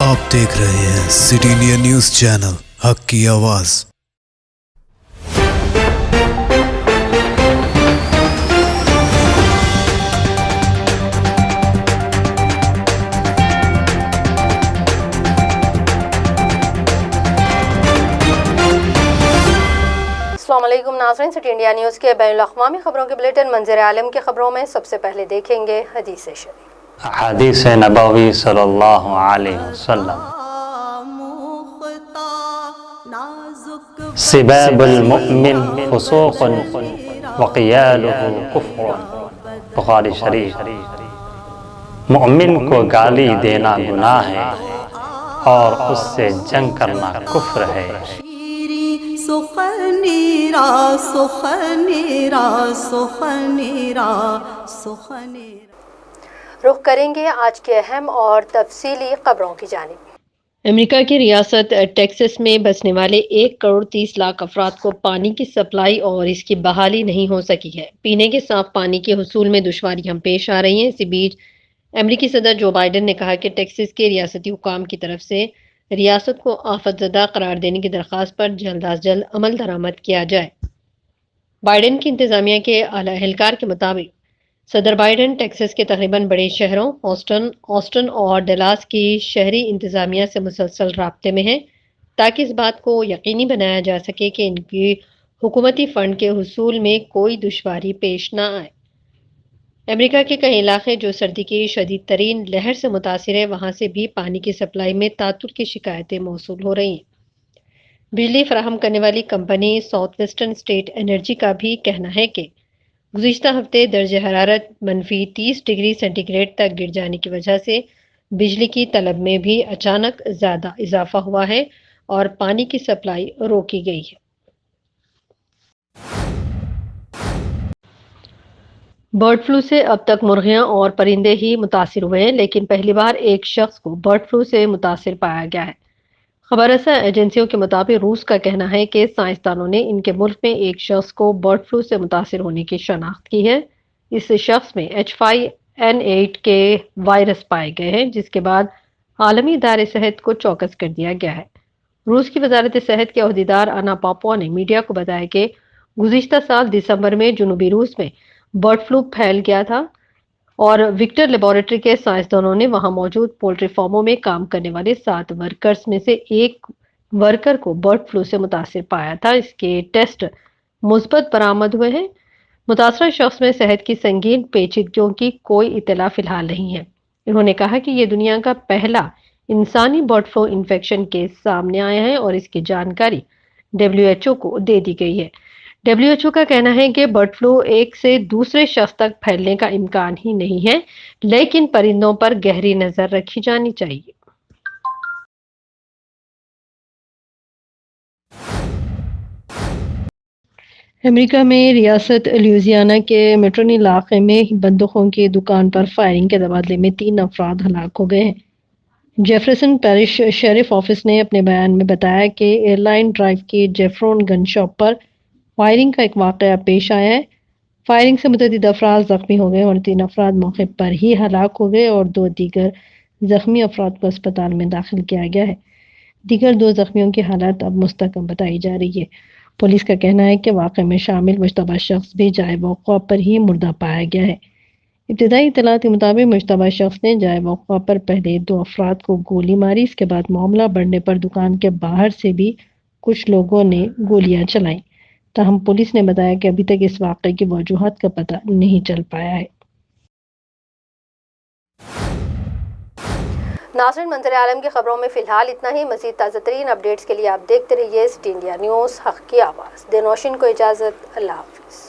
آپ دیکھ رہے ہیں سٹی انڈیا نیوز چینل، حق کی آواز۔ السلام علیکم ناظرین، سٹی انڈیا نیوز کے بین الاقوامی خبروں کے بلیٹن منظر عالم کی خبروں میں سب سے پہلے دیکھیں گے حدیث شریف۔ حدیث نبوی صلی اللہ علیہ وسلم: سباب المؤمن فسوق وقیالہ کفر۔ بخاری شریف۔ مومن کو گالی دینا گناہ ہے اور اس سے جنگ کرنا کفر ہے۔ رخ کریں گے آج کے اہم اور تفصیلی خبروں کی جانب۔ امریکہ کی ریاست ٹیکساس میں بسنے والے 1,30,00,000 افراد کو پانی کی سپلائی اور اس کی بحالی نہیں ہو سکی ہے۔ پینے کے صاف پانی کے حصول میں دشواریاں پیش آ رہی ہیں۔ اسی بیچ امریکی صدر جو بائیڈن نے کہا کہ ٹیکساس کے ریاستی حکام کی طرف سے ریاست کو آفت زدہ قرار دینے کی درخواست پر جلد از جلد عمل درآمد کیا جائے۔ بائیڈن کی انتظامیہ کے اعلیٰ اہلکار کے مطابق صدر بائیڈن ٹیکساس کے تقریباً بڑے شہروں آسٹن اور ڈلاس کی شہری انتظامیہ سے مسلسل رابطے میں ہیں تاکہ اس بات کو یقینی بنایا جا سکے کہ ان کی حکومتی فنڈ کے حصول میں کوئی دشواری پیش نہ آئے۔ امریکہ کے کئی علاقے جو سردی کی شدید ترین لہر سے متاثر ہیں، وہاں سے بھی پانی کی سپلائی میں تعطل کی شکایتیں موصول ہو رہی ہیں۔ بجلی فراہم کرنے والی company south western state energy کا بھی کہنا ہے کہ گزشتہ ہفتے درجہ حرارت -30 ڈگری سینٹی گریڈ تک گر جانے کی وجہ سے بجلی کی طلب میں بھی اچانک زیادہ اضافہ ہوا ہے اور پانی کی سپلائی روکی گئی ہے۔ برڈ فلو سے اب تک مرغیاں اور پرندے ہی متاثر ہوئے ہیں، لیکن پہلی بار ایک شخص کو برڈ فلو سے متاثر پایا گیا ہے۔ خبر رساں ایجنسیوں کے مطابق روس کا کہنا ہے کہ سائنسدانوں نے ان کے ملک میں ایک شخص کو برڈ فلو سے متاثر ہونے کی شناخت کی ہے۔ اس شخص میں H5N8 کے وائرس پائے گئے ہیں، جس کے بعد عالمی ادارے صحت کو چوکس کر دیا گیا ہے۔ روس کی وزارت صحت کے عہدیدار انا پاپوا نے میڈیا کو بتایا کہ گزشتہ سال دسمبر میں جنوبی روس میں برڈ فلو پھیل گیا تھا اور وکٹر لیبارٹری کے سائنسدانوں نے وہاں موجود پولٹری فارموں میں کام کرنے والے 7 ورکرز میں سے ایک ورکر کو برڈ فلو سے متاثر پایا تھا۔ اس کے ٹیسٹ مثبت برآمد ہوئے ہیں۔ متاثرہ شخص میں صحت کی سنگین پیچیدگیوں کی کوئی اطلاع فی الحال نہیں ہے۔ انہوں نے کہا کہ یہ دنیا کا پہلا انسانی برڈ فلو انفیکشن کیس سامنے آیا ہے اور اس کی جانکاری WHO کو دے دی گئی ہے۔ WHO کا کہنا ہے کہ برڈ فلو ایک سے دوسرے شخص تک پھیلنے کا امکان ہی نہیں ہے، لیکن پرندوں پر گہری نظر رکھی جانی چاہیے۔ امریکہ میں ریاست لوئزیانا کے میٹرونی علاقے میں بندوقوں کی دکان پر فائرنگ کے تبادلے میں 3 افراد ہلاک ہو گئے ہیں۔ جیفرسن پیرش شیرف آفس نے اپنے بیان میں بتایا کہ ایئر لائن ڈرائیو کی جیفرون گن شاپ پر فائرنگ کا ایک واقعہ پیش آیا ہے۔ فائرنگ سے متعدد افراد زخمی ہو گئے اور 3 افراد موقع پر ہی ہلاک ہو گئے اور 2 دیگر زخمی افراد کو اسپتال میں داخل کیا گیا ہے۔ دیگر 2 زخمیوں کی حالت اب مستحکم بتائی جا رہی ہے۔ پولیس کا کہنا ہے کہ واقعے میں شامل مشتبہ شخص بھی جائے وقوع پر ہی مردہ پایا گیا ہے۔ ابتدائی اطلاعات کے مطابق مشتبہ شخص نے جائے وقوع پر پہلے 2 افراد کو گولی ماری۔ اس کے بعد معاملہ بڑھنے پر دکان کے باہر سے بھی کچھ لوگوں نے گولیاں چلائیں۔ تاہم پولیس نے بتایا کہ ابھی تک اس واقعے کی وجوہات کا پتہ نہیں چل پایا ہے۔ ناظرین، منظر عالم کی خبروں میں فی الحال اتنا ہی۔ مزید تازہ ترین اپڈیٹس کے لیے آپ دیکھتے رہیے سٹی انڈیا نیوز، حق کی آواز۔ دے نوشین کو اجازت، اللہ حافظ۔